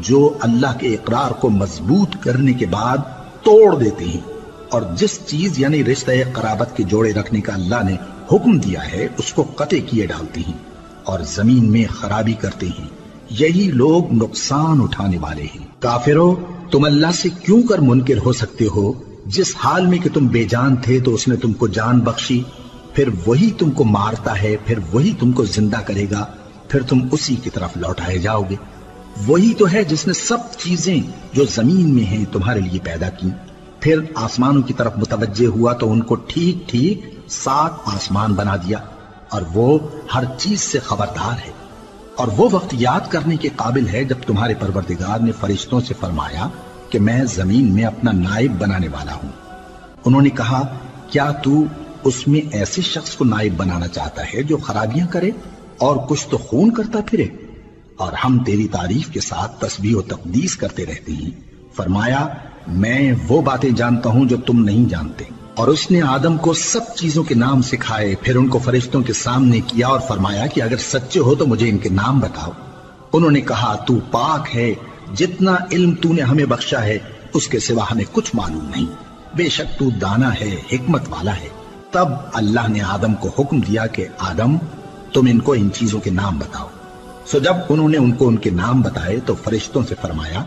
جو اللہ کے اقرار کو مضبوط کرنے کے بعد توڑ دیتے ہیں، اور جس چیز یعنی رشتہ قرابت کے جوڑے رکھنے کا اللہ نے حکم دیا ہے اس کو قطع کیے ڈالتے ہیں اور زمین میں خرابی کرتے ہیں، یہی لوگ نقصان اٹھانے والے ہیں۔ کافرو، تم اللہ سے کیوں کر منکر ہو سکتے ہو؟ جس حال میں کہ تم بے جان تھے تو اس نے تم کو جان بخشی، پھر وہی تم کو مارتا ہے، پھر وہی تم کو زندہ کرے گا، پھر تم اسی کی طرف لوٹائے جاؤ گے۔ وہی تو ہے جس نے سب چیزیں جو زمین میں ہیں تمہارے لیے پیدا کی، پھر آسمانوں کی طرف متوجہ ہوا تو ان کو ٹھیک ٹھیک 7 آسمان بنا دیا، اور وہ ہر چیز سے خبردار ہے۔ اور وہ وقت یاد کرنے کے قابل ہے جب تمہارے پروردگار نے فرشتوں سے فرمایا کہ میں زمین میں اپنا نائب بنانے والا ہوں۔ انہوں نے کہا، کیا تو اس میں ایسے شخص کو نائب بنانا چاہتا ہے جو خرابیاں کرے اور کچھ تو خون کرتا پھرے؟ اور ہم تیری تعریف کے ساتھ تسبیح و تقدیس کرتے رہتے ہیں۔ فرمایا، میں وہ باتیں جانتا ہوں جو تم نہیں جانتے۔ اور اس نے آدم کو سب چیزوں کے نام سکھائے، پھر ان کو فرشتوں کے سامنے کیا اور فرمایا کہ اگر سچے ہو تو مجھے ان کے نام بتاؤ۔ انہوں نے کہا، تو پاک ہے، جتنا علم تو نے ہمیں بخشا ہے اس کے سوا ہمیں کچھ معلوم نہیں، بے شک تو دانا ہے، حکمت والا ہے۔ تب اللہ نے آدم کو حکم دیا کہ آدم، تم ان کو ان چیزوں کے نام بتاؤ۔ سو جب انہوں نے ان کو ان کے نام بتائے تو فرشتوں سے فرمایا،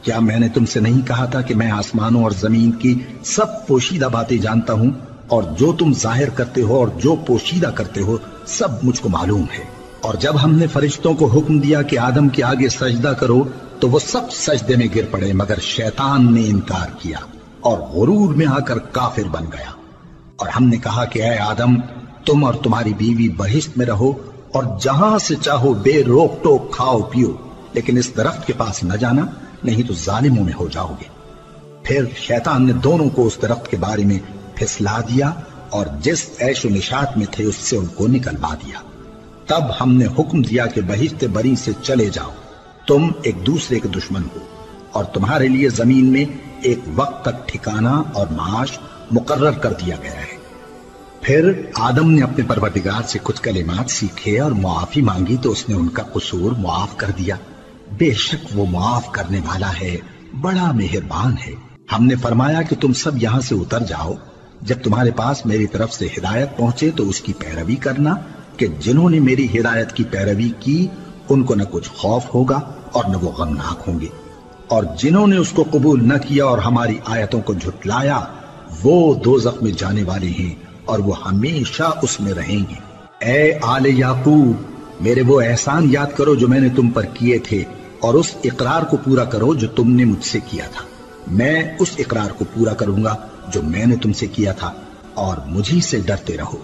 کیا میں نے تم سے نہیں کہا تھا کہ میں آسمانوں اور زمین کی سب پوشیدہ باتیں جانتا ہوں، اور جو تم ظاہر کرتے ہو اور جو پوشیدہ کرتے ہو سب مجھ کو معلوم ہے۔ اور جب ہم نے فرشتوں کو حکم دیا کہ آدم کے آگے سجدہ کرو تو وہ سب سجدے میں گر پڑے، مگر شیطان نے انکار کیا اور غرور میں آ کر کافر بن گیا۔ اور ہم نے کہا کہ اے آدم، تم اور تمہاری بیوی بہشت میں رہو اور جہاں سے چاہو بے روک ٹوک کھاؤ پیو، لیکن اس درخت کے پاس نہ جانا، نہیں تو ظالموں میں ہو جاؤ گے۔ پھر شیطان نے دونوں کو اس درخت کے بارے میں پھسلا دیا اور جس عیش و نشاط میں تھے اس سے ان کو نکلوا دیا۔ تب ہم نے حکم دیا کہ بہشت بری سے چلے جاؤ، تم ایک دوسرے کے دشمن ہو، اور تمہارے لیے زمین میں ایک وقت تک ٹھکانہ اور معاش مقرر کر دیا گیا ہے۔ پھر آدم نے اپنے پروردگار سے کچھ کلمات سیکھے اور معافی مانگی تو اس نے ان کا قصور معاف کر دیا۔ بے شک وہ معاف کرنے والا ہے، بڑا مہربان ہے۔ ہم نے فرمایا کہ تم سب یہاں سے اتر جاؤ، جب تمہارے پاس میری طرف سے ہدایت پہنچے تو اس کی پیروی کرنا، کہ جنہوں نے میری ہدایت کی پیروی کی ان کو نہ کچھ خوف ہوگا اور نہ وہ غمناک ہوں گے، اور جنہوں نے اس کو قبول نہ کیا اور ہماری آیتوں کو جھٹلایا وہ دوزخ میں جانے والے ہیں اور وہ ہمیشہ اس میں رہیں گے۔ اے آل یعقوب، میرے وہ احسان یاد کرو جو میں نے تم پر کیے تھے، اور اس اقرار کو پورا کرو جو تم نے مجھ سے کیا تھا۔ میں اس اقرار کو پورا کروں گا جو میں نے تم سے کیا تھا، اور مجھی سے ڈرتے رہو۔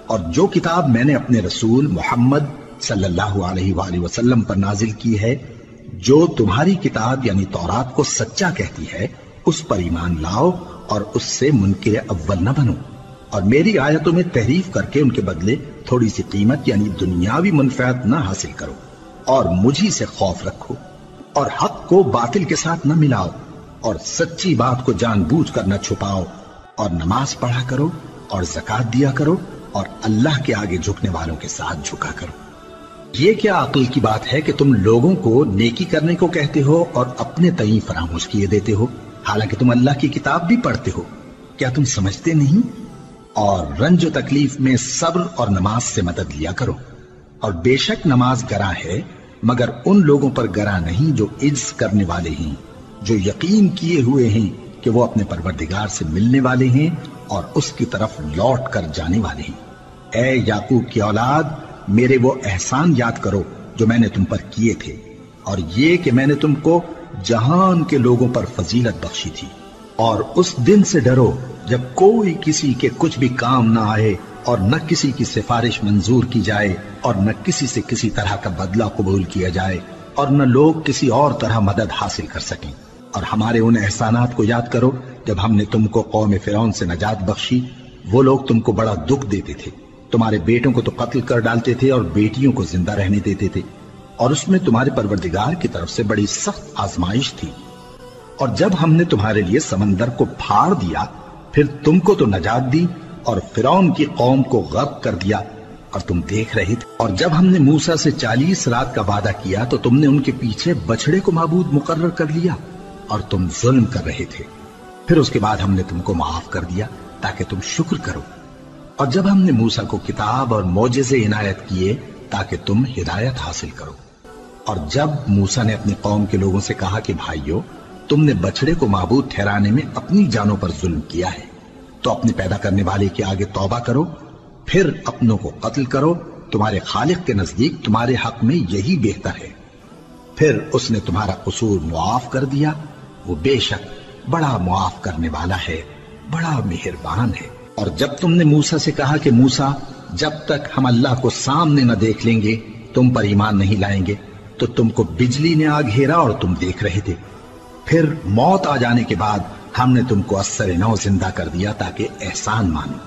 اور جو کتاب میں نے اپنے رسول محمد صلی اللہ علیہ وآلہ وسلم پر نازل کی ہے، جو تمہاری کتاب یعنی تورات کو سچا کہتی ہے، اس پر ایمان لاؤ اور اس سے منکر اول نہ بنو، اور میری آیتوں میں تحریف کر کے ان کے بدلے تھوڑی سی قیمت یعنی دنیاوی منفعت نہ حاصل کرو، اور مجھی سے خوف رکھو، اور حق کو باطل کے ساتھ نہ ملاؤ، اور سچی بات کو جان بوجھ کر نہ چھپاؤ، اور نماز پڑھا کرو اور زکوٰۃ دیا کرو، اور اللہ کے آگے جھکنے والوں کے ساتھ جھکا کرو۔ یہ کیا عقل کی بات ہے کہ تم لوگوں کو نیکی کرنے کو کہتے ہو اور اپنے تئیں فراموش کیے دیتے ہو، حالانکہ تم اللہ کی کتاب بھی پڑھتے ہو؟ کیا تم سمجھتے نہیں؟ اور رنج و تکلیف میں صبر اور نماز سے مدد لیا کرو، اور بے شک نماز گراں ہے، مگر ان لوگوں پر گراں نہیں جو عجز کرنے والے ہیں، جو یقین کیے ہوئے ہیں کہ وہ اپنے پروردگار سے ملنے والے ہیں اور اس کی طرف لوٹ کر جانے والے ہیں۔ اے یعقوب کی اولاد، میرے وہ احسان یاد کرو جو میں نے تم پر کیے تھے، اور یہ کہ میں نے تم کو جہان کے لوگوں پر فضیلت بخشی تھی۔ اور اس دن سے ڈرو جب کوئی کسی کے کچھ بھی کام نہ آئے، اور نہ کسی کی سفارش منظور کی جائے، اور نہ کسی سے کسی طرح کا بدلہ قبول کیا جائے، اور نہ لوگ کسی اور طرح مدد حاصل کر سکیں۔ اور ہمارے ان احسانات کو یاد کرو جب ہم نے تم کو قوم فرعون سے نجات بخشی۔ وہ لوگ تم کو بڑا دکھ دیتے تھے، تمہارے بیٹوں کو تو قتل کر ڈالتے تھے اور بیٹیوں کو زندہ رہنے دیتے تھے، اور اس میں تمہارے پروردگار کی طرف سے بڑی سخت آزمائش تھی۔ اور جب ہم نے تمہارے لیے سمندر کو پھاڑ دیا، پھر تم کو تو نجات دی اور فرعون کی قوم کو غرق کر دیا، اور تم دیکھ رہے تھے۔ اور جب ہم نے موسیٰ سے 40 رات کا وعدہ کیا تو تم نے ان کے پیچھے بچڑے کو معبود مقرر کر لیا اور تم ظلم کر رہے تھے۔ پھر اس کے بعد ہم نے تم کو معاف کر دیا تاکہ تم شکر کرو۔ اور جب ہم نے موسیٰ کو کتاب اور معجزے عنایت کیے تاکہ تم ہدایت حاصل کرو۔ اور جب موسیٰ نے اپنی قوم کے لوگوں سے کہا کہ بھائیو، تم نے بچڑے کو معبود ٹھہرانے میں اپنی جانوں پر ظلم کیا ہے، تو اپنے پیدا کرنے والے کے آگے توبہ کرو، پھر اپنوں کو قتل کرو، تمہارے خالق کے نزدیک تمہارے حق میں یہی بہتر ہے۔ پھر اس نے تمہارا قصور معاف کر دیا، وہ بے شک بڑا معاف کرنے والا ہے، بڑا مہربان ہے۔ اور جب تم نے موسیٰ سے کہا کہ موسیٰ، جب تک ہم اللہ کو سامنے نہ دیکھ لیں گے تم پر ایمان نہیں لائیں گے، تو تم کو بجلی نے آ گھیرا اور تم دیکھ رہے تھے۔ پھر موت آ جانے کے بعد ہم نے تم کو اثر نو زندہ کر دیا تاکہ احسان مانو۔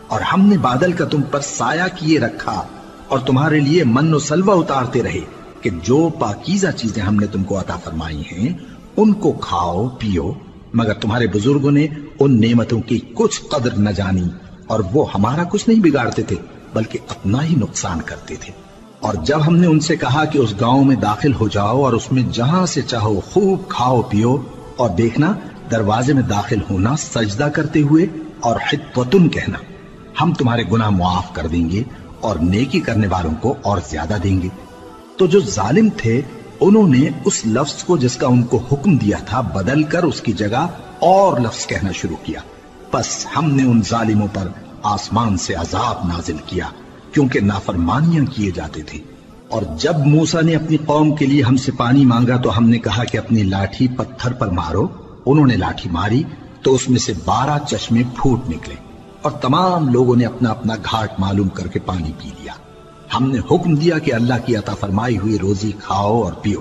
اور ہم نے بادل کا تم پر سایہ کیے رکھا اور تمہارے لیے من و سلوہ اتارتے رہے کہ جو پاکیزہ چیزیں ہم نے تم کو عطا فرمائی ہیں ان کو کھاؤ پیو، مگر تمہارے بزرگوں نے ان نعمتوں کی کچھ قدر نہ جانی اور وہ ہمارا کچھ نہیں بگاڑتے تھے بلکہ اپنا ہی نقصان کرتے تھے۔ اور جب ہم نے ان سے کہا کہ اس گاؤں میں داخل ہو جاؤ اور اس میں جہاں سے چاہو خوب کھاؤ پیو، اور دیکھنا دروازے میں داخل ہونا سجدہ کرتے ہوئے اور حطوتن کہنا، ہم تمہارے گناہ معاف کر دیں گے اور نیکی کرنے والوں کو اور زیادہ دیں گے۔ تو جو ظالم تھے انہوں نے اس لفظ کو جس کا ان کو حکم دیا تھا بدل کر اس کی جگہ اور لفظ کہنا شروع کیا، پس ہم نے ان ظالموں پر آسمان سے عذاب نازل کیا کیونکہ نافرمانیاں کیے جاتے تھے۔ اور جب موسیٰ نے اپنی قوم کے لیے ہم سے پانی مانگا تو ہم نے کہا کہ اپنی لاٹھی پتھر پر مارو۔ انہوں نے لاٹھی ماری تو اس میں سے 12 چشمے پھوٹ نکلے اور تمام لوگوں نے اپنا اپنا گھاٹ معلوم کر کے پانی پی لیا۔ ہم نے حکم دیا کہ اللہ کی عطا فرمائی ہوئی روزی کھاؤ اور پیو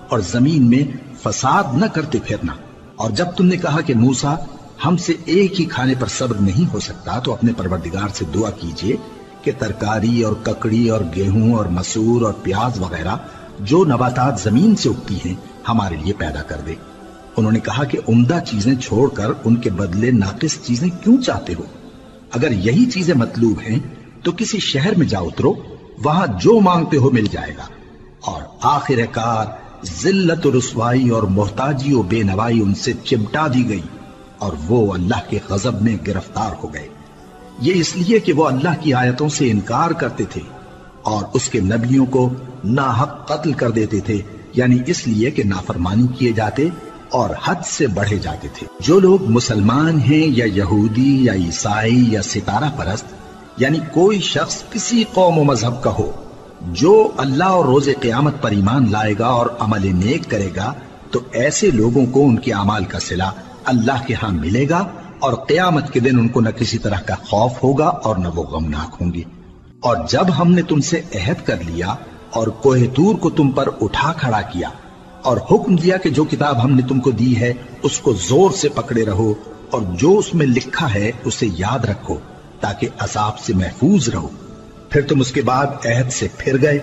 اور زمین میں فساد نہ کرتے پھرنا۔ اور جب تم نے کہا کہ موسیٰ ہم سے ایک ہی کھانے پر صبر نہیں ہو سکتا تو اپنے پروردگار سے دعا کیجئے کہ ترکاری اور ککڑی اور گیہوں اور مسور اور پیاز وغیرہ جو نباتات زمین سے اگتی ہیں ہمارے لیے پیدا کر دے۔ انہوں نے کہا کہ عمدہ چیزیں چھوڑ کر ان کے بدلے ناقص چیزیں کیوں چاہتے ہو؟ اگر یہی چیزیں مطلوب ہیں تو کسی شہر میں جا اترو، وہاں جو مانگتے ہو مل جائے گا۔ اور آخر کار ذلت و رسوائی اور محتاجی و بے نوائی ان سے چمٹا دی گئی اور وہ اللہ کے غضب میں گرفتار ہو گئے، یہ اس لیے کہ وہ اللہ کی آیتوں سے انکار کرتے تھے اور اس کے نبیوں کو ناحق قتل کر دیتے تھے، یعنی اس لیے کہ نافرمانی کیے جاتے اور حد سے بڑھے جاتے تھے۔ جو لوگ مسلمان ہیں یا یہودی یا عیسائی یا ستارہ پرست، یعنی کوئی شخص کسی قوم و مذہب کا ہو، جو اللہ اور روز قیامت پر ایمان لائے گا اور عمل نیک کرے گا تو ایسے لوگوں کو ان کے اعمال کا صلہ اللہ کے ہاں ملے گا اور قیامت کے دن ان کو نہ کسی طرح کا خوف ہوگا اور نہ وہ غمناک ہوں گے۔ اور جب ہم نے تم سے عہد کر لیا اور کوہ طور کو تم پر اٹھا کھڑا کیا اور حکم دیا کہ جو کتاب ہم نے تم کو دی ہے اس کو زور سے پکڑے رہو اور جو اس میں لکھا ہے اسے یاد رکھو تاکہ عذاب سے محفوظ رہو، پھر تم اس کے بعد عہد سے پھر گئے،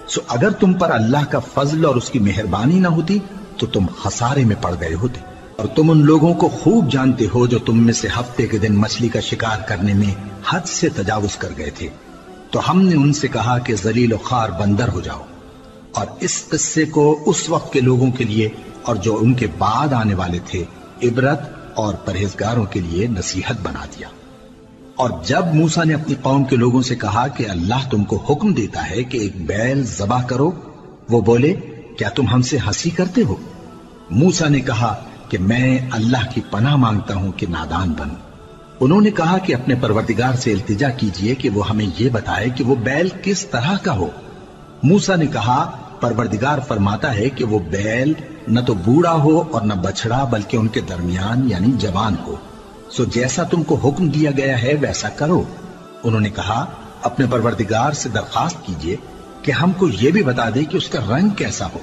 سو اگر تم پر اللہ کا فضل اور اس کی مہربانی نہ ہوتی تو تم خسارے میں پڑ گئے ہوتے۔ اور تم ان لوگوں کو خوب جانتے ہو جو تم میں سے ہفتے کے دن مچھلی کا شکار کرنے میں حد سے تجاوز کر گئے تھے، تو ہم نے ان سے کہا کہ ذلیل و خوار بندر ہو جاؤ، اور اس قصے کو اس وقت کے لوگوں کے لیے اور جو ان کے بعد آنے والے تھے عبرت اور پرہیزگاروں کے لیے نصیحت بنا دیا۔ اور جب موسیٰ نے اپنی قوم کے لوگوں سے کہا کہ اللہ تم کو حکم دیتا ہے کہ ایک بیل ذبح کرو، وہ بولے کیا تم ہم سے ہنسی کرتے ہو؟ موسیٰ نے کہا کہ میں اللہ کی پناہ مانگتا ہوں کہ نادان بنوں۔ انہوں نے کہا کہ اپنے پروردگار سے التجا کیجئے کہ وہ ہمیں یہ بتائے کہ وہ بیل کس طرح کا ہو۔ موسیٰ نے کہا پروردگار فرماتا ہے کہ وہ بیل نہ تو بوڑھا ہو اور نہ بچڑا بلکہ ان کے درمیان یعنی جوان ہو، سو جیسا تم کو حکم دیا گیا ہے ویسا کرو۔ انہوں نے کہا اپنے پروردگار سے درخواست کیجئے کہ ہم کو یہ بھی بتا دے کہ اس کا رنگ کیسا ہو۔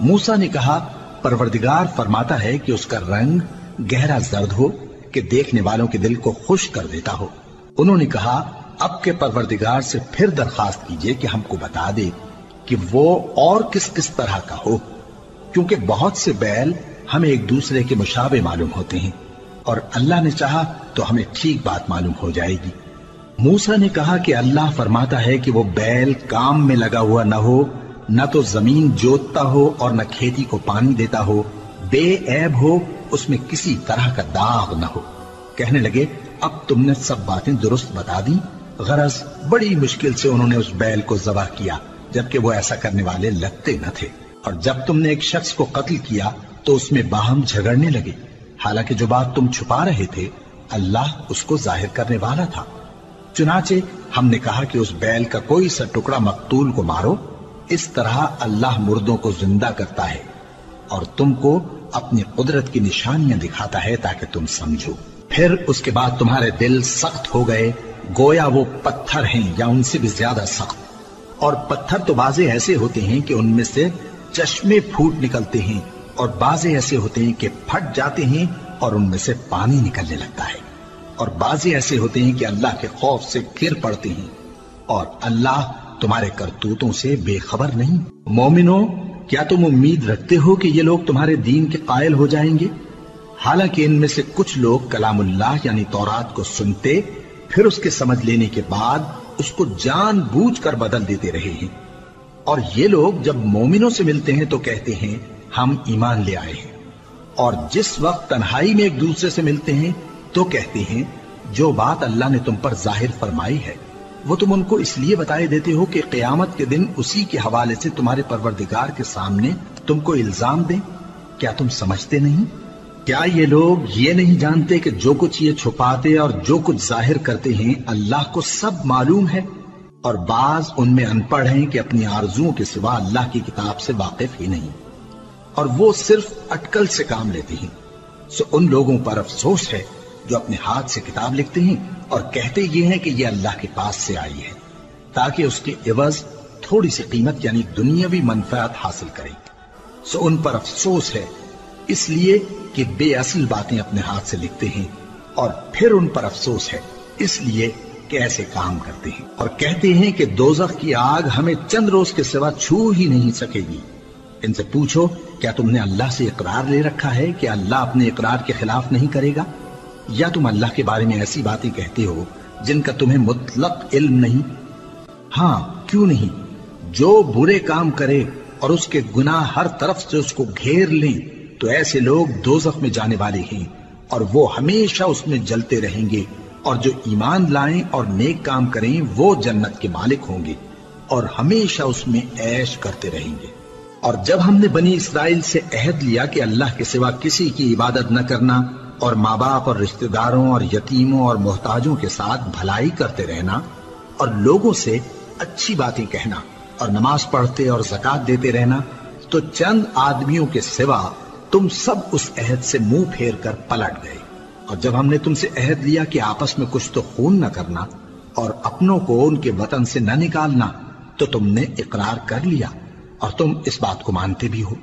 موسیٰ نے کہا پروردگار فرماتا ہے کہ اس کا رنگ گہرا زرد ہو کہ دیکھنے والوں کے دل کو خوش کر دیتا ہو۔ انہوں نے کہا اب کے پروردگار سے پھر درخواست کیجئے کہ ہم کو بتا دے کہ وہ اور کس کس طرح کا ہو، کیونکہ بہت سے بیل ہمیں ایک دوسرے کے مشابہ معلوم ہوتے ہیں، اور اللہ نے چاہا تو ہمیں ٹھیک بات معلوم ہو جائے گی۔ موسیٰ نے کہا کہ اللہ فرماتا ہے کہ وہ بیل کام میں لگا ہوا نہ ہو، نہ تو زمین جوتتا ہو اور نہ کھیتی کو پانی دیتا ہو، بے عیب ہو، اس میں کسی طرح کا داغ نہ ہو۔ کہنے لگے اب تم نے سب باتیں درست بتا دی۔ غرض بڑی مشکل سے انہوں نے اس بیل کو ذبح کیا، جبکہ وہ ایسا کرنے والے لگتے نہ تھے۔ اور جب تم نے ایک شخص کو قتل کیا تو اس میں باہم جھگڑنے لگے، حالانکہ جو بات تم چھپا رہے تھے اللہ اس کو ظاہر کرنے والا تھا۔ چنانچہ ہم نے کہا کہ اس بیل کا کوئی سا ٹکڑا مقتول کو مارو، اس طرح اللہ مردوں کو زندہ کرتا ہے اور تم کو اپنی قدرت کی نشانیاں دکھاتا ہے تاکہ تم سمجھو۔ پھر اس کے بعد تمہارے دل سخت ہو گئے، گویا وہ پتھر ہیں یا ان سے بھی زیادہ سخت۔ اور پتھر تو بعضے ایسے ہوتے ہیں کہ ان میں سے چشمے پھوٹ نکلتے ہیں، اور بعضے ایسے ہوتے ہیں کہ پھٹ جاتے ہیں اور ان میں سے پانی نکلنے لگتا ہے، اور بعضے ایسے ہوتے ہیں کہ اللہ کے خوف سے گر پڑتے ہیں، اور اللہ تمہارے کرتوتوں سے بے خبر نہیں۔ مومنو، کیا تم امید رکھتے ہو کہ یہ لوگ تمہارے دین کے قائل ہو جائیں گے؟ حالانکہ ان میں سے کچھ لوگ کلام اللہ یعنی تورات کو سنتے، پھر اس کے سمجھ لینے کے بعد اس کو جان بوجھ کر بدل دیتے رہے ہیں، اور یہ لوگ جب مومنوں سے ملتے ہیں تو کہتے ہیں ہم ایمان لے آئے ہیں، اور جس وقت تنہائی میں ایک دوسرے سے ملتے ہیں تو کہتے ہیں جو بات اللہ نے تم پر ظاہر فرمائی ہے وہ تم ان کو اس لیے بتائے دیتے ہو کہ قیامت کے دن اسی کے حوالے سے تمہارے پروردگار کے سامنے تم کو الزام دیں۔ کیا تم سمجھتے نہیں؟ کیا یہ لوگ یہ نہیں جانتے کہ جو کچھ یہ چھپاتے اور جو کچھ ظاہر کرتے ہیں اللہ کو سب معلوم ہے؟ اور بعض ان میں ان پڑھ ہیں کہ اپنی آرزوؤں کے سوا اللہ کی کتاب سے واقف ہی نہیں، اور وہ صرف اٹکل سے کام لیتے ہیں۔ سو ان لوگوں پر افسوس ہے جو اپنے ہاتھ سے کتاب لکھتے ہیں اور کہتے یہ ہیں کہ یہ اللہ کے پاس سے آئی ہے، تاکہ اس کے عوض تھوڑی سی قیمت یعنی دنیاوی منفعت حاصل کریں۔ سو ان پر افسوس ہے اس لیے کہ بے اصل باتیں اپنے ہاتھ سے لکھتے ہیں، اور پھر ان پر افسوس ہے اس لیے کہ ایسے کام کرتے ہیں، اور کہتے ہیں کہ دوزخ کی آگ ہمیں چند روز کے سوا چھو ہی نہیں سکے گی۔ ان سے پوچھو کیا تم نے اللہ سے اقرار لے رکھا ہے کہ اللہ اپنے اقرار کے خلاف نہیں کرے گا؟ یا تم اللہ کے بارے میں ایسی باتیں کہتے ہو جن کا تمہیں مطلق علم نہیں؟ ہاں کیوں نہیں، جو برے کام کرے اور اس کے گناہ ہر طرف سے اس کو گھیر لیں تو ایسے لوگ دوزخ میں جانے والے ہیں، اور وہ ہمیشہ اس میں جلتے رہیں گے، اور جو ایمان لائیں اور نیک کام کریں وہ جنت کے مالک ہوں گے اور ہمیشہ اس میں عیش کرتے رہیں گے۔ اور جب ہم نے بنی اسرائیل سے عہد لیا کہ اللہ کے سوا کسی کی عبادت نہ کرنا، اور ماں باپ اور رشتہ داروں اور یتیموں اور محتاجوں کے ساتھ بھلائی کرتے رہنا، اور لوگوں سے اچھی باتیں کہنا، اور نماز پڑھتے اور زکوٰۃ دیتے رہنا، تو چند آدمیوں کے سوا تم سب اس عہد سے منہ پھیر کر پلٹ گئے۔ اور جب ہم نے تم سے عہد لیا کہ آپس میں کچھ تو خون نہ کرنا اور اپنوں کو ان کے وطن سے نہ نکالنا، تو تم نے اقرار کر لیا اور تم اس بات کو مانتے بھی ہو۔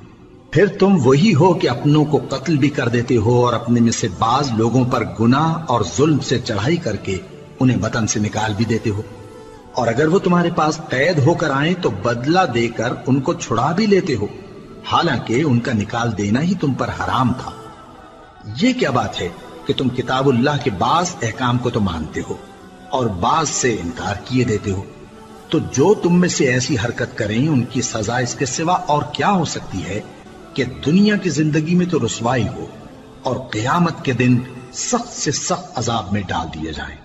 پھر تم وہی ہو کہ اپنوں کو قتل بھی کر دیتے ہو اور اپنے میں سے بعض لوگوں پر گناہ اور ظلم سے چڑھائی کر کے انہیں وطن سے نکال بھی دیتے ہو، اور اگر وہ تمہارے پاس قید ہو کر آئیں تو بدلہ دے کر ان کو چھڑا بھی لیتے ہو، حالانکہ ان کا نکال دینا ہی تم پر حرام تھا۔ یہ کیا بات ہے کہ تم کتاب اللہ کے بعض احکام کو تو مانتے ہو اور بعض سے انکار کیے دیتے ہو؟ تو جو تم میں سے ایسی حرکت کریں ان کی سزا اس کے سوا اور کیا ہو سکتی ہے کہ دنیا کی زندگی میں تو رسوائی ہو اور قیامت کے دن سخت سے سخت عذاب میں ڈال دیے جائیں۔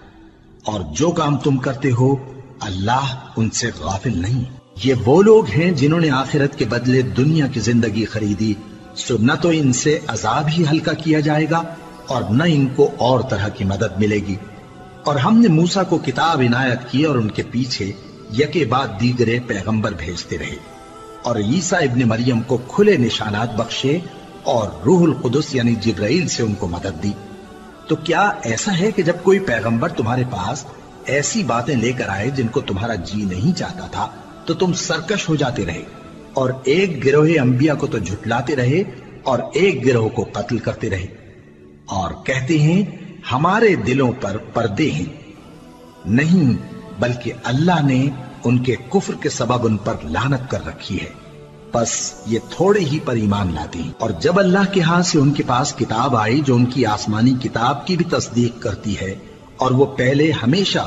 اور جو کام تم کرتے ہو اللہ ان سے غافل نہیں۔ یہ وہ لوگ ہیں جنہوں نے آخرت کے بدلے دنیا کی زندگی خریدی، سو نہ تو ان سے عذاب ہی ہلکا کیا جائے گا اور نہ ان کو اور طرح کی مدد ملے گی۔ اور ہم نے موسیٰ کو کتاب عنایت کی اور ان کے پیچھے یکے بعد دیگرے پیغمبر بھیجتے رہے، اور عیسیٰ ابن مریم کو کھلے نشانات بخشے اور روح القدس یعنی جبرائیل سے ان کو مدد دی۔ تو کیا ایسا ہے کہ جب کوئی پیغمبر تمہارے پاس ایسی باتیں لے کر آئے جن کو تمہارا جی نہیں چاہتا تھا تو تم سرکش ہو جاتے رہے، اور ایک گروہ انبیاء کو تو جھٹلاتے رہے اور ایک گروہ کو قتل کرتے رہے، اور کہتے ہیں ہمارے دلوں پر پردے ہیں؟ نہیں، بلکہ اللہ نے ان کے کفر کے سبب ان پر لعنت کر رکھی ہے، بس یہ تھوڑے ہی پر ایمان لاتے ہیں۔ اور جب اللہ کے ہاں سے ان کے پاس کتاب آئی جو ان کی آسمانی کتاب کی بھی تصدیق کرتی ہے، اور وہ پہلے ہمیشہ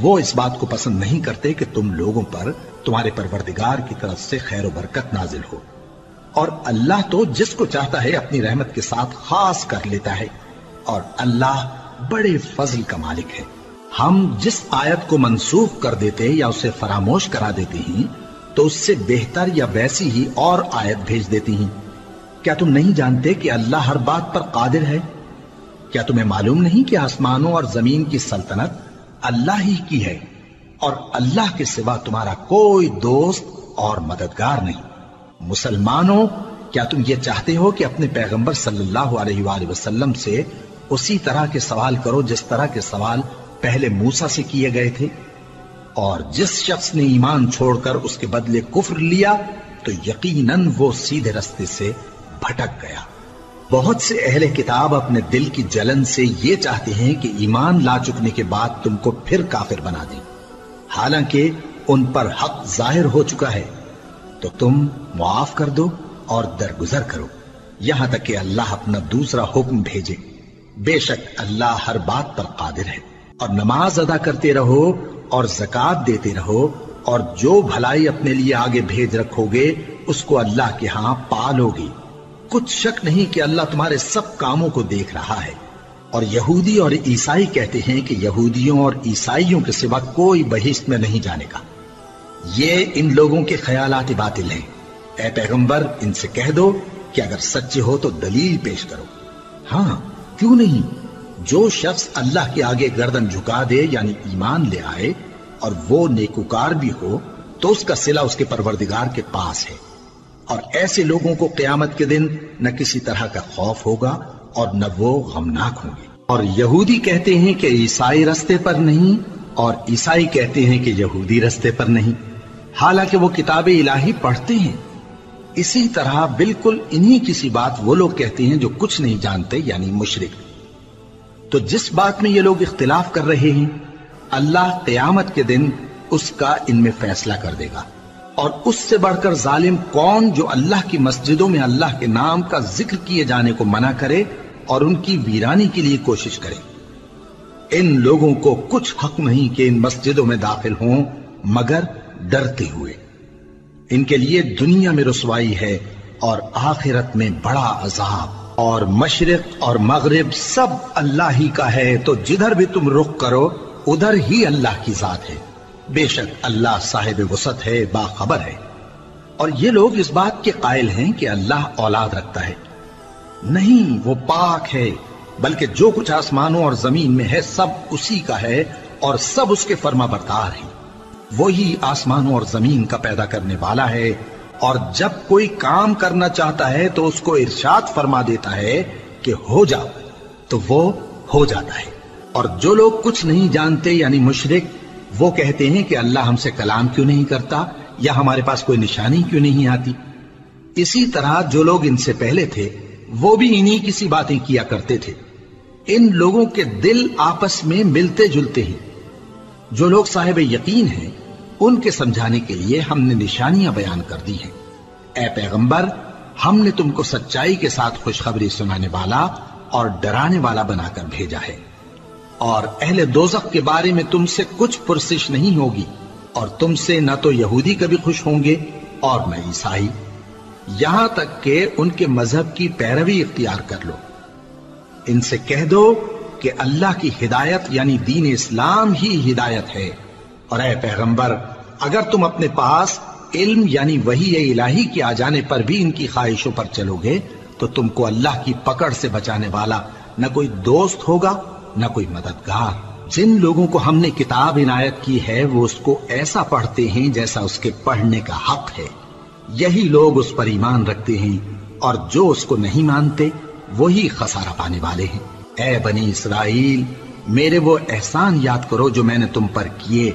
وہ اس بات کو پسند نہیں کرتے کہ تم لوگوں پر تمہارے پروردگار کی طرف سے خیر و برکت نازل ہو، اور اللہ تو جس کو چاہتا ہے اپنی رحمت کے ساتھ خاص کر لیتا ہے، اور اللہ بڑے فضل کا مالک ہے۔ ہم جس آیت کو منسوخ کر دیتے یا اسے فراموش کرا دیتے ہیں تو اس سے بہتر یا ویسی ہی اور آیت بھیج دیتی ہیں۔ کیا تم نہیں جانتے کہ اللہ ہر بات پر قادر ہے؟ کیا تمہیں معلوم نہیں کہ آسمانوں اور زمین کی سلطنت اللہ ہی کی ہے، اور اللہ کے سوا تمہارا کوئی دوست اور مددگار نہیں؟ مسلمانوں، کیا تم یہ چاہتے ہو کہ اپنے پیغمبر صلی اللہ علیہ وآلہ وسلم سے اسی طرح کے سوال کرو جس طرح کے سوال پہلے موسیٰ سے کیے گئے تھے؟ اور جس شخص نے ایمان چھوڑ کر اس کے بدلے کفر لیا تو یقیناً وہ سیدھے رستے سے بھٹک گیا۔ بہت سے اہل کتاب اپنے دل کی جلن سے یہ چاہتے ہیں کہ ایمان لا چکنے کے بعد تم کو پھر کافر بنا دیں، حالانکہ ان پر حق ظاہر ہو چکا ہے۔ تو تم معاف کر دو اور درگزر کرو یہاں تک کہ اللہ اپنا دوسرا حکم بھیجے۔ بے شک اللہ ہر بات پر قادر ہے۔ اور نماز ادا کرتے رہو اور زکوٰۃ دیتے رہو، اور جو بھلائی اپنے لیے آگے بھیج رکھو گے اس کو اللہ کے ہاں پالو گے۔ کچھ شک نہیں کہ اللہ تمہارے سب کاموں کو دیکھ رہا ہے۔ اور یہودی اور عیسائی کہتے ہیں کہ یہودیوں اور عیسائیوں کے سوا کوئی بہشت میں نہیں جانے کا۔ یہ ان لوگوں کے خیالات باطل ہیں۔ اے پیغمبر، ان سے کہہ دو کہ اگر سچے ہو تو دلیل پیش کرو۔ ہاں، کیوں نہیں؟ جو شخص اللہ کے آگے گردن جھکا دے یعنی ایمان لے آئے اور وہ نیکوکار بھی ہو تو اس کا صلہ اس کے پروردگار کے پاس ہے، اور ایسے لوگوں کو قیامت کے دن نہ کسی طرح کا خوف ہوگا اور نہ وہ غمناک ہوں گے۔ اور یہودی کہتے ہیں کہ عیسائی رستے پر نہیں، اور عیسائی کہتے ہیں کہ یہودی رستے پر نہیں، حالانکہ وہ کتاب الہی پڑھتے ہیں۔ اسی طرح بالکل انہی کسی بات وہ لوگ کہتے ہیں جو کچھ نہیں جانتے یعنی مشرک۔ تو جس بات میں یہ لوگ اختلاف کر رہے ہیں اللہ قیامت کے دن اس کا ان میں فیصلہ کر دے گا۔ اور اس سے بڑھ کر ظالم کون جو اللہ کی مسجدوں میں اللہ کے نام کا ذکر کیے جانے کو منع کرے اور ان کی ویرانی کے لیے کوشش کرے۔ ان لوگوں کو کچھ حق نہیں کہ ان مسجدوں میں داخل ہوں مگر ڈرتے ہوئے۔ ان کے لیے دنیا میں رسوائی ہے اور آخرت میں بڑا عذاب۔ اور مشرق اور مغرب سب اللہ ہی کا ہے، تو جدھر بھی تم رخ کرو ادھر ہی اللہ کی ذات ہے۔ بے شک اللہ صاحب وسعت ہے، باخبر ہے۔ اور یہ لوگ اس بات کے قائل ہیں کہ اللہ اولاد رکھتا ہے۔ نہیں، وہ پاک ہے، بلکہ جو کچھ آسمانوں اور زمین میں ہے سب اسی کا ہے، اور سب اس کے فرما بردار ہیں۔ وہی آسمانوں اور زمین کا پیدا کرنے والا ہے، اور جب کوئی کام کرنا چاہتا ہے تو اس کو ارشاد فرما دیتا ہے کہ ہو جا، تو وہ ہو جاتا ہے۔ اور جو لوگ کچھ نہیں جانتے یعنی مشرک، وہ کہتے ہیں کہ اللہ ہم سے کلام کیوں نہیں کرتا، یا ہمارے پاس کوئی نشانی کیوں نہیں آتی۔ اسی طرح جو لوگ ان سے پہلے تھے وہ بھی انہی کسی باتیں کیا کرتے تھے۔ ان لوگوں کے دل آپس میں ملتے جلتے ہیں۔ جو لوگ صاحب یقین ہیں ان کے سمجھانے کے لیے ہم نے نشانیاں بیان کر دی ہیں۔ اے پیغمبر، ہم نے تم کو سچائی کے ساتھ خوشخبری سنانے والا اور ڈرانے والا بنا کر بھیجا ہے۔ اور اہل دوزخ کے بارے میں تم سے کچھ پرسش نہیں ہوگی، اور تم سے نہ تو یہودی کبھی خوش ہوں گے اور نہ عیسائی، یہاں تک کہ ان کے مذہب کی پیروی اختیار کر لو۔ ان سے کہہ دو کہ اللہ کی ہدایت یعنی دین اسلام ہی ہدایت ہے۔ اور اے پیغمبر، اگر تم اپنے پاس علم یعنی وحی الہی کے آ جانے پر بھی ان کی خواہشوں پر چلو گے تو تم کو اللہ کی پکڑ سے بچانے والا نہ کوئی دوست ہوگا نہ کوئی مددگار۔ جن لوگوں کو ہم نے کتاب عنایت کی ہے وہ اس کو ایسا پڑھتے ہیں جیسا اس کے پڑھنے کا حق ہے، یہی لوگ اس پر ایمان رکھتے ہیں، اور جو اس کو نہیں مانتے وہی خسارہ پانے والے ہیں۔ اے بنی اسرائیل، میرے وہ احسان یاد کرو جو میں نے تم پر کیے،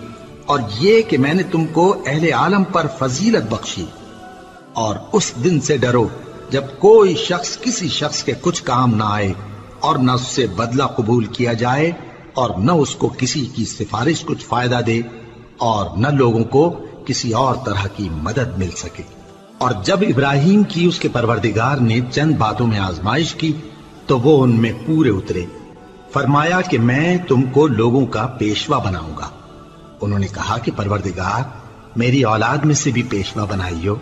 اور یہ کہ میں نے تم کو اہل عالم پر فضیلت بخشی۔ اور اس دن سے ڈرو جب کوئی شخص کسی شخص کے کچھ کام نہ آئے، اور نہ اس سے بدلہ قبول کیا جائے، اور نہ اس کو کسی کی سفارش کچھ فائدہ دے، اور نہ لوگوں کو کسی اور طرح کی مدد مل سکے۔ اور جب ابراہیم کی اس کے پروردگار نے چند باتوں میں آزمائش کی تو وہ ان میں پورے اترے۔ فرمایا کہ میں تم کو لوگوں کا پیشوا بناؤں گا، انہوں نے کہا کہ پروردگار میری اولاد میں سے بھی پیشوا بنائیو۔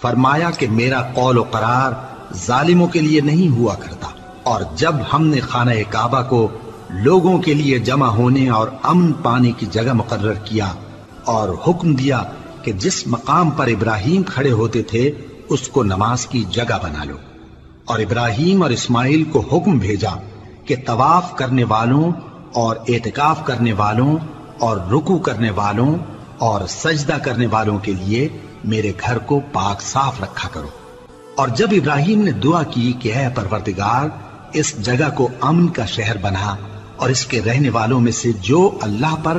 فرمایا کہ میرا قول و قرار ظالموں کے لیے نہیں ہوا کرتا، اور جب ہم نے خانہ کعبہ کو لوگوں کے لیے جمع ہونے اور امن پانے کی جگہ مقرر کیا اور حکم دیا کہ جس مقام پر ابراہیم کھڑے ہوتے تھے اس کو نماز کی جگہ بنا لو، اور ابراہیم اور اسماعیل کو حکم بھیجا کہ طواف کرنے والوں اور اعتکاف کرنے والوں اور رکوع کرنے والوں اور سجدہ کرنے والوں کے لیے میرے گھر کو پاک صاف رکھا کرو۔ اور جب ابراہیم نے دعا کی کہ اے پروردگار اس جگہ کو امن کا شہر بنا، اور اس کے رہنے والوں میں سے جو اللہ پر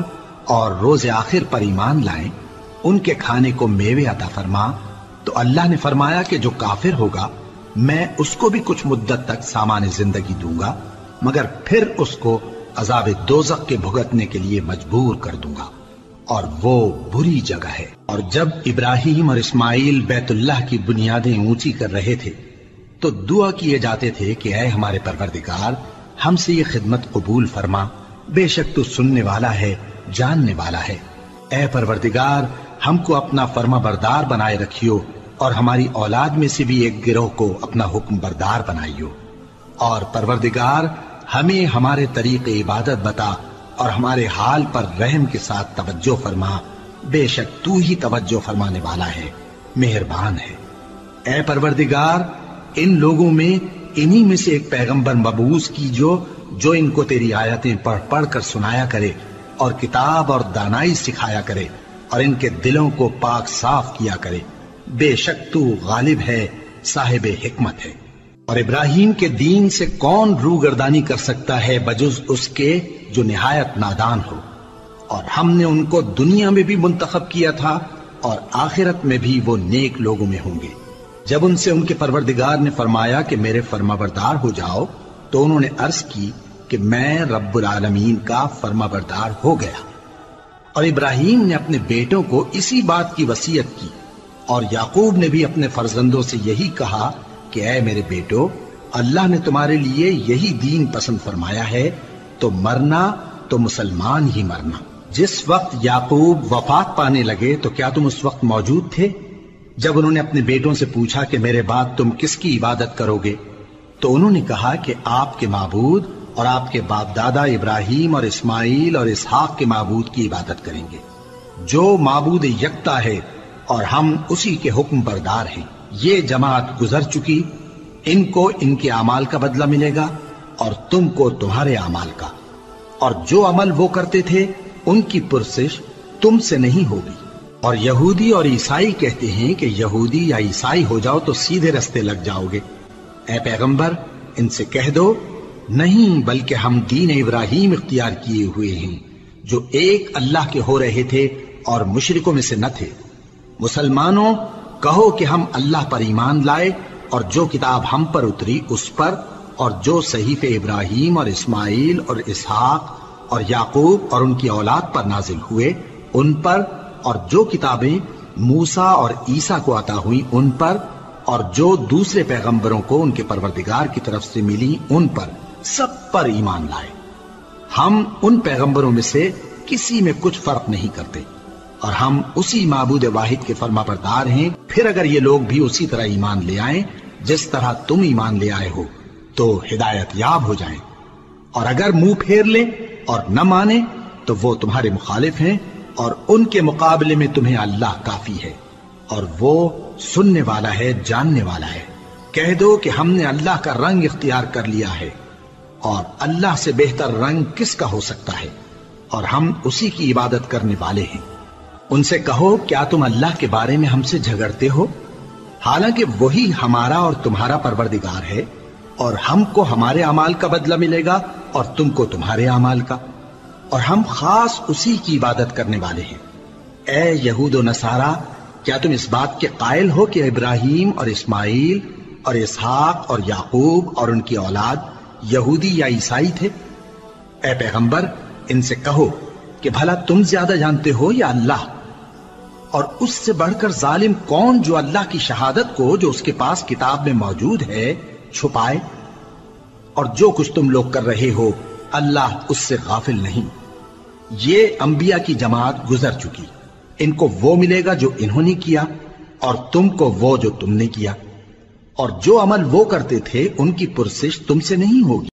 اور روز آخر پر ایمان لائیں ان کے کھانے کو میوے عطا فرما، تو اللہ نے فرمایا کہ جو کافر ہوگا میں اس کو بھی کچھ مدت تک سامان زندگی دوں گا، مگر پھر اس کو عذاب دوزخ کے بھگتنے کے لیے مجبور کر دوں گا، اور وہ بری جگہ ہے۔ اور جب ابراہیم اور اسماعیل بیت اللہ کی بنیادیں اونچی کر رہے تھے تو دعا کیے جاتے تھے کہ اے ہمارے پروردگار ہم سے یہ خدمت قبول فرما، بے شک تو سننے والا ہے، جاننے والا ہے۔ اے پروردگار ہم کو اپنا فرما بردار بنائے رکھیو، اور ہماری اولاد میں سے بھی ایک گروہ کو اپنا حکم بردار بنائیو، اور پروردگار ہمیں ہمارے طریق عبادت بتا اور ہمارے حال پر رحم کے ساتھ توجہ فرما، بے شک تو ہی توجہ فرمانے والا ہے، مہربان ہے۔ اے پروردگار ان لوگوں میں انہی میں سے ایک پیغمبر مبعوث کیجو جو ان کو تیری آیتیں پڑھ پڑھ کر سنایا کرے اور کتاب اور دانائی سکھایا کرے اور ان کے دلوں کو پاک صاف کیا کرے، بے شک تو غالب ہے، صاحب حکمت ہے۔ اور ابراہیم کے دین سے کون روگردانی کر سکتا ہے بجز اس کے جو نہایت نادان ہو، اور ہم نے ان کو دنیا میں بھی منتخب کیا تھا اور آخرت میں بھی وہ نیک لوگوں میں ہوں گے۔ جب ان سے ان کے پروردگار نے فرمایا کہ میرے فرما بردار ہو جاؤ تو انہوں نے عرض کی کہ میں رب العالمین کا فرما بردار ہو گیا۔ اور ابراہیم نے اپنے بیٹوں کو اسی بات کی وصیت کی، اور یعقوب نے بھی اپنے فرزندوں سے یہی کہا کہ اے میرے بیٹو، اللہ نے تمہارے لیے یہی دین پسند فرمایا ہے، تو مرنا تو مسلمان ہی مرنا۔ جس وقت یعقوب وفات پانے لگے تو کیا تم اس وقت موجود تھے جب انہوں نے اپنے بیٹوں سے پوچھا کہ میرے بعد تم کس کی عبادت کرو گے؟ تو انہوں نے کہا کہ آپ کے معبود اور آپ کے باپ دادا ابراہیم اور اسماعیل اور اسحاق کے معبود کی عبادت کریں گے، جو معبود یکتا ہے اور ہم اسی کے حکم بردار ہیں۔ یہ جماعت گزر چکی، ان کو ان کے اعمال کا بدلہ ملے گا اور تم کو تمہارے اعمال کا، اور جو عمل وہ کرتے تھے ان کی پرسش تم سے نہیں ہوگی۔ اور یہودی اور عیسائی کہتے ہیں کہ یہودی یا عیسائی ہو جاؤ تو سیدھے رستے لگ جاؤ گے۔ اے پیغمبر ان سے کہہ دو نہیں، بلکہ ہم دین ابراہیم اختیار کیے ہوئے ہیں جو ایک اللہ کے ہو رہے تھے اور مشرکوں میں سے نہ تھے۔ مسلمانوں کہو کہ ہم اللہ پر ایمان لائے اور جو کتاب ہم پر اتری اس پر، اور جو صحیفے ابراہیم اور اسماعیل اور اسحاق اور یعقوب اور ان کی اولاد پر نازل ہوئے ان پر، اور جو کتابیں موسیٰ اور عیسیٰ کو عطا ہوئی ان پر، اور جو دوسرے پیغمبروں کو ان کے پروردگار کی طرف سے ملی ان پر، سب پر ایمان لائے۔ ہم ان پیغمبروں میں سے کسی میں کچھ فرق نہیں کرتے، اور ہم اسی معبود واحد کے فرما بردار ہیں۔ پھر اگر یہ لوگ بھی اسی طرح ایمان لے آئیں جس طرح تم ایمان لے آئے ہو تو ہدایت یاب ہو جائیں، اور اگر منہ پھیر لیں اور نہ مانے تو وہ تمہارے مخالف ہیں، اور ان کے مقابلے میں تمہیں اللہ کافی ہے، اور وہ سننے والا ہے، جاننے والا ہے۔ کہہ دو کہ ہم نے اللہ کا رنگ اختیار کر لیا ہے، اور اللہ سے بہتر رنگ کس کا ہو سکتا ہے، اور ہم اسی کی عبادت کرنے والے ہیں۔ ان سے کہو کیا تم اللہ کے بارے میں ہم سے جھگڑتے ہو، حالانکہ وہی ہمارا اور تمہارا پروردگار ہے، اور ہم کو ہمارے اعمال کا بدلہ ملے گا اور تم کو تمہارے اعمال کا، اور ہم خاص اسی کی عبادت کرنے والے ہیں۔ اے یہود و نصارا، کیا تم اس بات کے قائل ہو کہ ابراہیم اور اسماعیل اور اسحاق اور یعقوب اور ان کی اولاد یہودی یا عیسائی تھے؟ اے پیغمبر ان سے کہو کہ بھلا تم زیادہ جانتے ہو یا اللہ؟ اور اس سے بڑھ کر ظالم کون جو اللہ کی شہادت کو جو اس کے پاس کتاب میں موجود ہے چھپائے؟ اور جو کچھ تم لوگ کر رہے ہو اللہ اس سے غافل نہیں۔ یہ انبیاء کی جماعت گزر چکی، ان کو وہ ملے گا جو انہوں نے کیا اور تم کو وہ جو تم نے کیا، اور جو عمل وہ کرتے تھے ان کی پرسش تم سے نہیں ہوگی۔